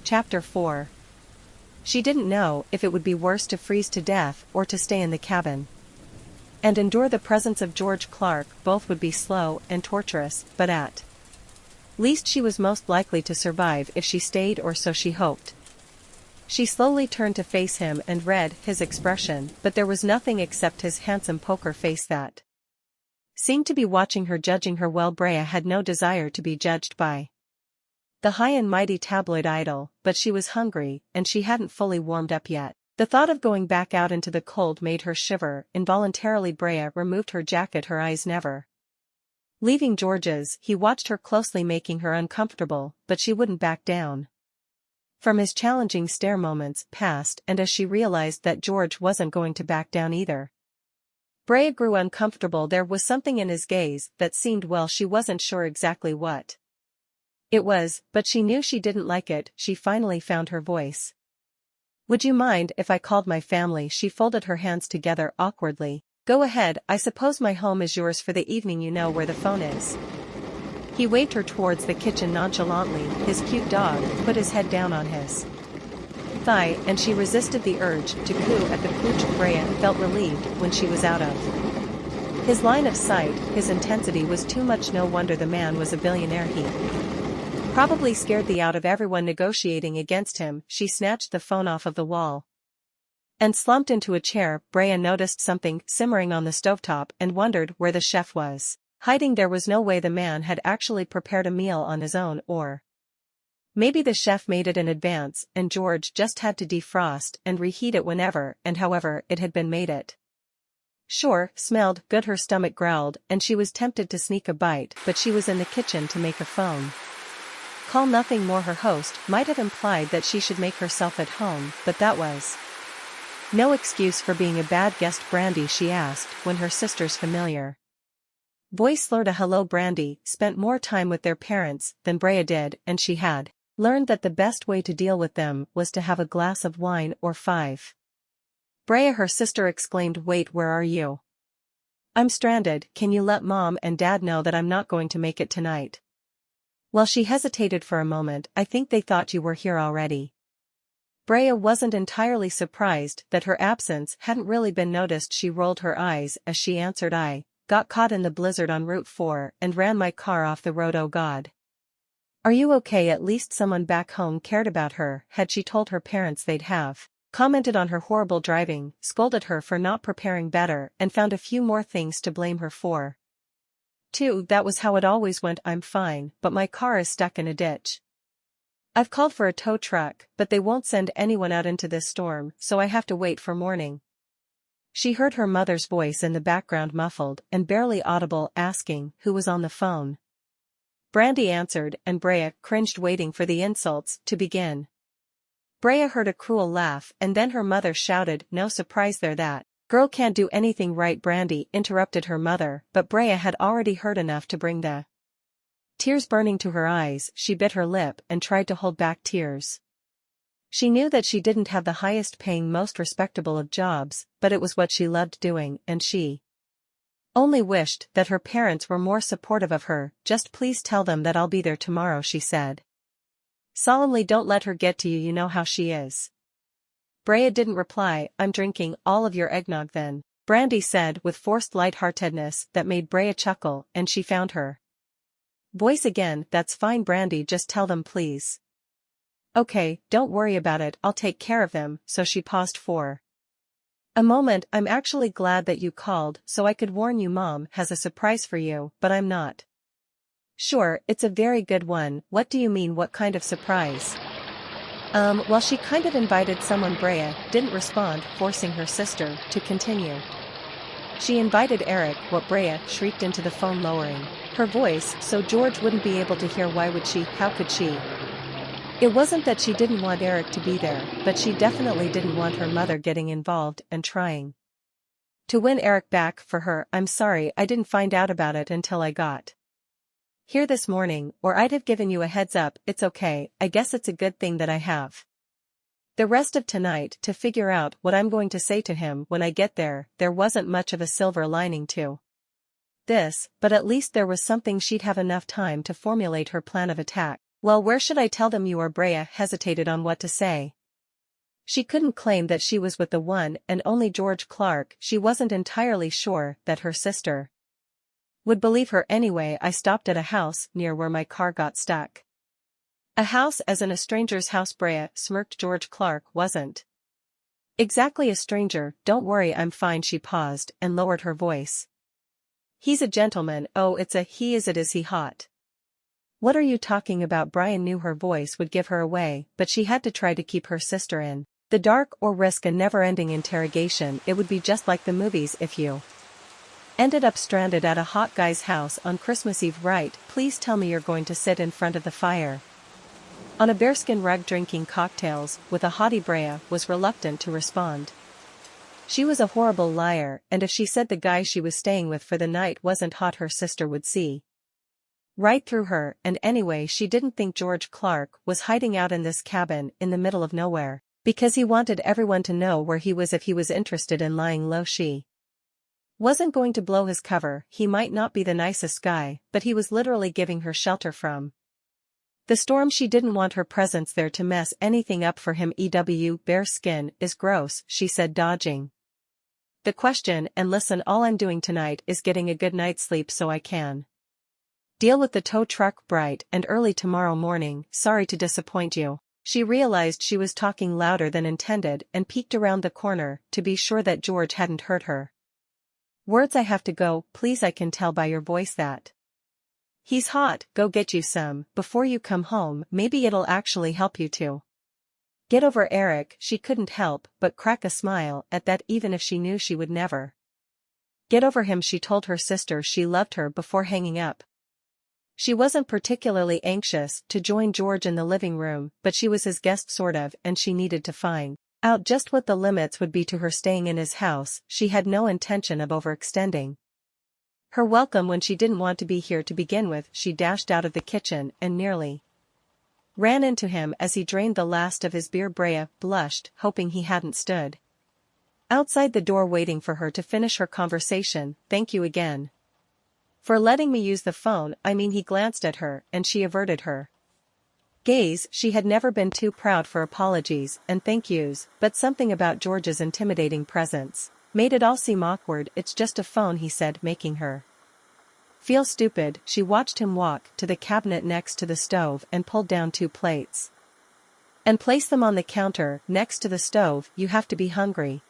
Chapter 4. She didn't know if it would be worse to freeze to death or to stay in the cabin and endure the presence of George Clark. Both would be slow and torturous, but at least she was most likely to survive if she stayed, or so she hoped. She slowly turned to face him and read his expression, but there was nothing except his handsome poker face that seemed to be watching her, judging her. Well, Brea had no desire to be judged by the high and mighty tabloid idol, but she was hungry, and she hadn't fully warmed up yet. The thought of going back out into the cold made her shiver. Involuntarily Brea removed her jacket, her eyes never leaving George's. He watched her closely, making her uncomfortable, but she wouldn't back down from his challenging stare. Moments passed, and as she realized that George wasn't going to back down either, Brea grew uncomfortable. There was something in his gaze that seemed, well, she wasn't sure exactly what it was, but she knew she didn't like it. She finally found her voice. "Would you mind if I called my family?" She folded her hands together awkwardly. "Go ahead, I suppose my home is yours for the evening. You know where the phone is." He waved her towards the kitchen nonchalantly. His cute dog put his head down on his thigh, and she resisted the urge to coo at the pooch. Brea felt relieved when she was out of his line of sight. His intensity was too much. No wonder the man was a billionaire. He probably scared the out of everyone negotiating against him. She snatched the phone off of the wall and slumped into a chair. Brea noticed something simmering on the stovetop and wondered where the chef was hiding. There was no way the man had actually prepared a meal on his own, or maybe the chef made it in advance and George just had to defrost and reheat it whenever and however it had been made. It sure smelled good. Her stomach growled, and she was tempted to sneak a bite, but she was in the kitchen to make a phone call. Nothing more. Her host might have implied that she should make herself at home, but that was no excuse for being a bad guest. "Brandy?" she asked, when her sister's familiar voice slurred a hello. Brandy spent more time with their parents than Brea did, and she had learned that the best way to deal with them was to have a glass of wine or five. "Brea," her sister exclaimed. "Wait, where are you?" "I'm stranded. Can you let Mom and Dad know that I'm not going to make it tonight?" Well, she hesitated for a moment. "I think they thought you were here already." Brea wasn't entirely surprised that her absence hadn't really been noticed. She rolled her eyes as she answered, "I got caught in the blizzard on Route 4 and ran my car off the road. Oh God. Are you okay?" At least someone back home cared about her. Had she told her parents, they'd have commented on her horrible driving, scolded her for not preparing better, and found a few more things to blame her for. Too, that was how it always went. "I'm fine, but my car is stuck in a ditch. I've called for a tow truck, but they won't send anyone out into this storm, so I have to wait for morning." She heard her mother's voice in the background, muffled and barely audible, asking who was on the phone. Brandy answered, and Brea cringed, waiting for the insults to begin. Brea heard a cruel laugh, and then her mother shouted, "No surprise there, that girl can't do anything right." Brandy interrupted her mother, but Brea had already heard enough to bring the tears burning to her eyes. She bit her lip and tried to hold back tears. She knew that she didn't have the highest paying, most respectable of jobs, but it was what she loved doing, and she only wished that her parents were more supportive of her. "Just please tell them that I'll be there tomorrow," she said solemnly. "Don't let her get to you. You know how she is." Brea didn't reply. "I'm drinking all of your eggnog then," Brandy said with forced lightheartedness that made Brea chuckle, and she found her voice again. "That's fine, Brandy, just tell them, please." "Okay, don't worry about it, I'll take care of them." So she paused for a moment. "I'm actually glad that you called so I could warn you. Mom has a surprise for you, but I'm not sure it's a very good one." "What do you mean? What kind of surprise?" Well, she kind of invited someone." Brea didn't respond, forcing her sister to continue. "She invited Eric." "What?" Brea shrieked into the phone, lowering her voice so George wouldn't be able to hear. "Why would she? How could she?" It wasn't that she didn't want Eric to be there, but she definitely didn't want her mother getting involved and trying to win Eric back for her. "I'm sorry, I didn't find out about it until I got here this morning, or I'd have given you a heads up." "It's okay, I guess it's a good thing that I have the rest of tonight to figure out what I'm going to say to him when I get there." There wasn't much of a silver lining to this, but at least there was something. She'd have enough time to formulate her plan of attack. Well, where should I tell them you are? Brea hesitated on what to say. She couldn't claim that she was with the one and only George Clark. She wasn't entirely sure that her sister would believe her anyway. I stopped at a house near where my car got stuck. A house as in a stranger's house? Brea smirked. George Clark wasn't exactly a stranger. Don't worry, I'm fine. She paused and lowered her voice. He's a gentleman. Oh, it's a he. Is it? Is he hot? What are you talking about? Brian knew her voice would give her away, but she had to try to keep her sister in the dark or risk a never-ending interrogation. It would be just like the movies if you ended up stranded at a hot guy's house on Christmas Eve. Right? Please tell me you're going to sit in front of the fire on a bearskin rug drinking cocktails with a haughty. Brea was reluctant to respond. She was a horrible liar, and if she said the guy she was staying with for the night wasn't hot, her sister would see right through her. And anyway, she didn't think George Clark was hiding out in this cabin in the middle of nowhere because he wanted everyone to know where he was. If he was interested in lying low, she wasn't going to blow his cover. He might not be the nicest guy, but he was literally giving her shelter from the storm. She didn't want her presence there to mess anything up for him. Bear skin is gross, she said, dodging the question. And listen, all I'm doing tonight is getting a good night's sleep so I can deal with the tow truck bright and early tomorrow morning. Sorry to disappoint you. She realized she was talking louder than intended and peeked around the corner to be sure that George hadn't heard her words. I have to go. Please, I can tell by your voice that he's hot. Go get you some before you come home. Maybe it'll actually help you to get over Eric. She couldn't help but crack a smile at that, even if she knew she would never get over him. She told her sister she loved her before hanging up. She wasn't particularly anxious to join George in the living room, but she was his guest sort of, and she needed to find out just what the limits would be to her staying in his house. She had no intention of overextending her welcome when she didn't want to be here to begin with. She dashed out of the kitchen and nearly ran into him as he drained the last of his beer. Brea blushed, hoping he hadn't stood outside the door waiting for her to finish her conversation. Thank you again for letting me use the phone. I mean, he glanced at her and she averted her gaze. She had never been too proud for apologies and thank yous, but something about George's intimidating presence made it all seem awkward. It's just a phone, he said, making her feel stupid. She watched him walk to the cabinet next to the stove and pulled down 2 plates and place them on the counter next to the stove. You have to be hungry.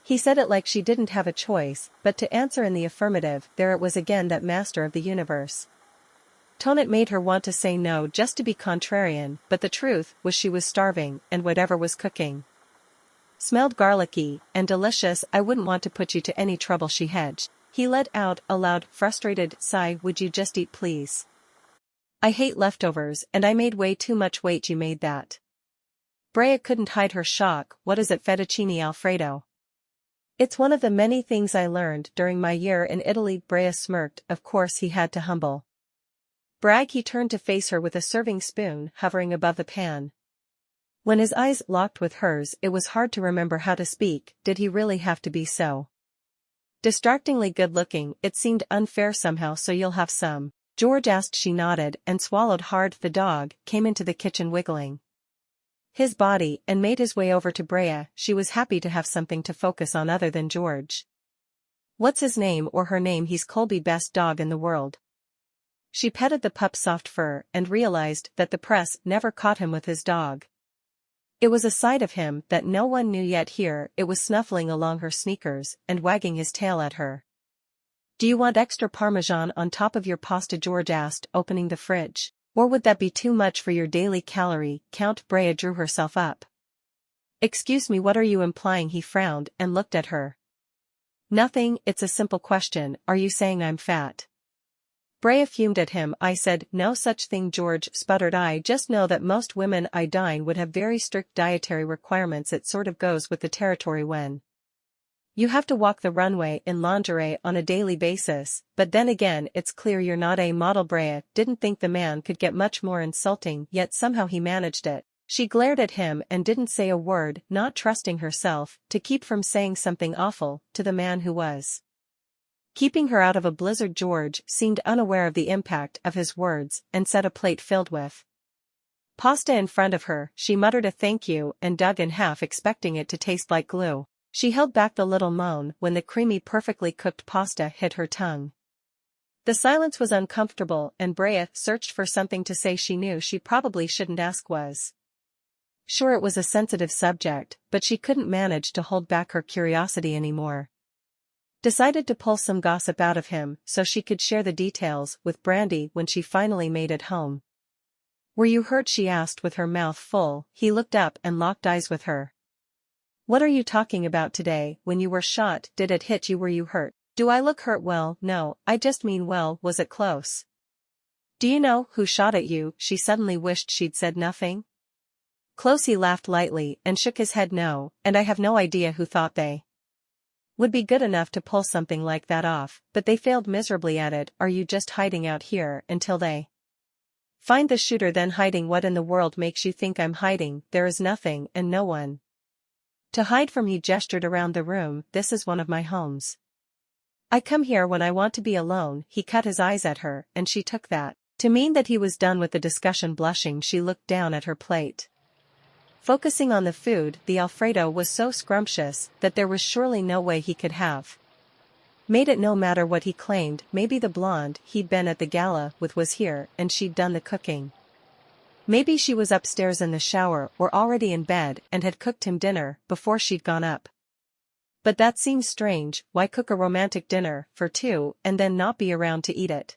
He said it like she didn't have a choice but to answer in the affirmative. There it was again, that master of the universe tone. It made her want to say no just to be contrarian, but the truth was she was starving, and whatever was cooking smelled garlicky and delicious. I wouldn't want to put you to any trouble, she hedged. He let out a loud, frustrated sigh. Would you just eat, please? I hate leftovers, and I made way too much. Wait, you made that? Brea couldn't hide her shock. What is it? Fettuccine Alfredo? It's one of the many things I learned during my year in Italy. Brea smirked. Of course he had to humble brag. He turned to face her with a serving spoon hovering above the pan. When his eyes locked with hers, it was hard to remember how to speak. Did he really have to be so distractingly good-looking? It seemed unfair somehow. So you'll have some? George asked. She nodded and swallowed hard. The dog came into the kitchen wiggling his body and made his way over to Brea. She was happy to have something to focus on other than George. What's his name or her name? He's Colby, best dog in the world. She petted the pup's soft fur and realized that the press never caught him with his dog. It was a side of him that no one knew yet. Here it was, snuffling along her sneakers and wagging his tail at her. Do you want extra Parmesan on top of your pasta? George asked, opening the fridge. Or would that be too much for your daily calorie count? Brea drew herself up. Excuse me, what are you implying? He frowned and looked at her. Nothing, it's a simple question. Are you saying I'm fat? Brea fumed at him. I said no such thing, George sputtered. I just know that most women I dine would have very strict dietary requirements. It sort of goes with the territory when you have to walk the runway in lingerie on a daily basis, but then again it's clear you're not a model. Brea didn't think the man could get much more insulting, yet somehow he managed it. She glared at him and didn't say a word, not trusting herself to keep from saying something awful to the man who was keeping her out of a blizzard. George seemed unaware of the impact of his words and set a plate filled with Pasta in front of her, she muttered a thank you and dug in half expecting it to taste like glue. She held back the little moan when the creamy perfectly cooked pasta hit her tongue. The silence was uncomfortable and Brea searched for something to say she knew she probably shouldn't ask was. Sure, it was a sensitive subject, but she couldn't manage to hold back her curiosity anymore. Decided to pull some gossip out of him so she could share the details with Brandy when she finally made it home. Were you hurt? She asked with her mouth full. He looked up and locked eyes with her. What are you talking about today? When you were shot, did it hit you? Were you hurt? Do I look hurt? Well, no, I just mean well, was it close? Do you know who shot at you? She suddenly wished she'd said nothing. Close. He laughed lightly and shook his head. No, and I have no idea who thought they would be good enough to pull something like that off, but they failed miserably at it. Are you just hiding out here until they find the shooter? Then hiding? What in the world makes you think I'm hiding? There is nothing and no one to hide from. He gestured around the room. This is one of my homes. I come here when I want to be alone. He cut his eyes at her, and she took that to mean that he was done with the discussion. Blushing, she looked down at her plate. Focusing on the food, the Alfredo was so scrumptious that there was surely no way he could have made it, no matter what he claimed. Maybe the blonde he'd been at the gala with was here and she'd done the cooking. Maybe she was upstairs in the shower or already in bed and had cooked him dinner before she'd gone up. But that seems strange. Why cook a romantic dinner for two and then not be around to eat it?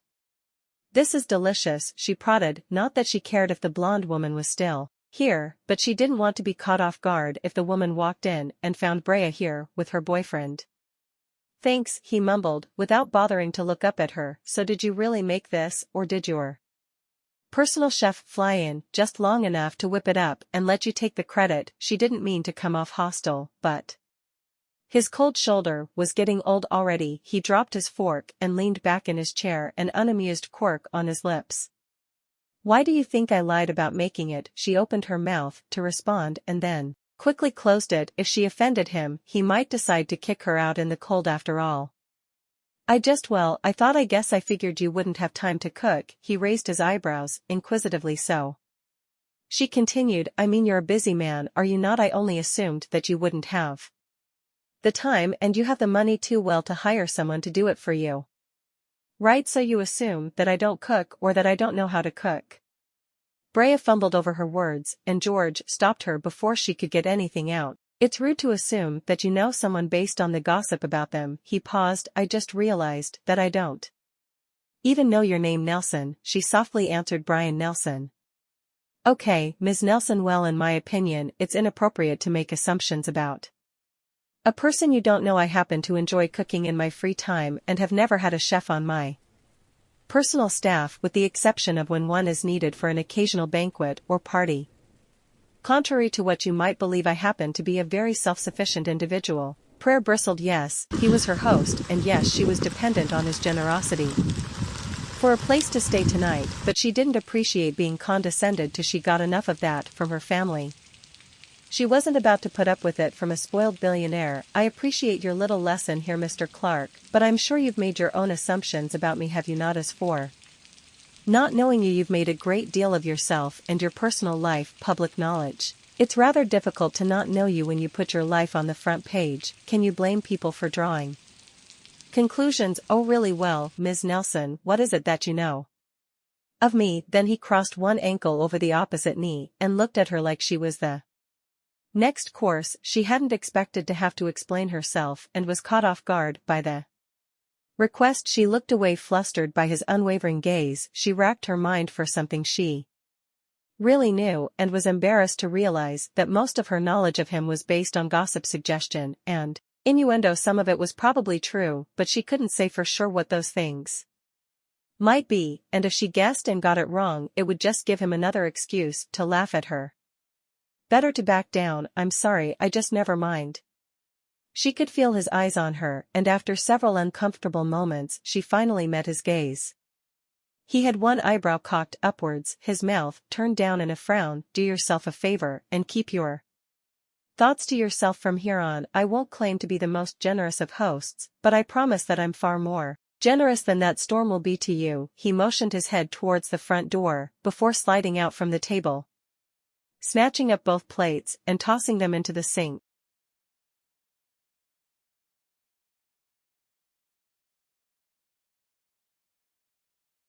This is delicious, she prodded, not that she cared if the blonde woman was still here, but she didn't want to be caught off guard if the woman walked in and found Brea here with her boyfriend. Thanks, he mumbled, without bothering to look up at her. So did you really make this, or did your personal chef fly in just long enough to whip it up and let you take the credit? She didn't mean to come off hostile, but his cold shoulder was getting old already. He dropped his fork and leaned back in his chair, an unamused quirk on his lips. Why do you think I lied about making it? She opened her mouth to respond and then quickly closed it. If she offended him, he might decide to kick her out in the cold after all. I guess I figured you wouldn't have time to cook. He raised his eyebrows, inquisitively so. She continued, I mean, you're a busy man, are you not? I only assumed that you wouldn't have the time, and you have the money too well to hire someone to do it for you. Right, so you assume that I don't cook or that I don't know how to cook. Brea fumbled over her words, and George stopped her before she could get anything out. It's rude to assume that you know someone based on the gossip about them. He paused. I just realized that I don't even know your name. Nelson, she softly answered. Brian Nelson. Okay, Ms. Nelson. Well, in my opinion, it's inappropriate to make assumptions about a person you don't know. I happen to enjoy cooking in my free time and have never had a chef on my personal staff, with the exception of when one is needed for an occasional banquet or party. Contrary to what you might believe, I happen to be a very self-sufficient individual. Prayer bristled. Yes, he was her host, and yes, she was dependent on his generosity for a place to stay tonight, but she didn't appreciate being condescended to. She got enough of that from her family. She wasn't about to put up with it from a spoiled billionaire. I appreciate your little lesson here, Mr. Clark, but I'm sure you've made your own assumptions about me, have you not? As for not knowing you, you've made a great deal of yourself and your personal life public knowledge. It's rather difficult to not know you when you put your life on the front page. Can you blame people for drawing conclusions? Oh really? Well, Ms. Nelson, what is it that you know of me? Then he crossed one ankle over the opposite knee and looked at her like she was the next course. She hadn't expected to have to explain herself and was caught off guard by the request. She looked away, flustered by his unwavering gaze. She racked her mind for something she really knew and was embarrassed to realize that most of her knowledge of him was based on gossip, suggestion, and innuendo. Some of it was probably true, but she couldn't say for sure what those things might be, and if she guessed and got it wrong, it would just give him another excuse to laugh at her. Better to back down. I'm sorry, I just never mind. She could feel his eyes on her, and after several uncomfortable moments she finally met his gaze. He had one eyebrow cocked upwards, his mouth turned down in a frown. Do yourself a favor and keep your thoughts to yourself from here on. I won't claim to be the most generous of hosts, but I promise that I'm far more generous than that storm will be to you. He motioned his head towards the front door before sliding out from the table. snatching up both plates and tossing them into the sink.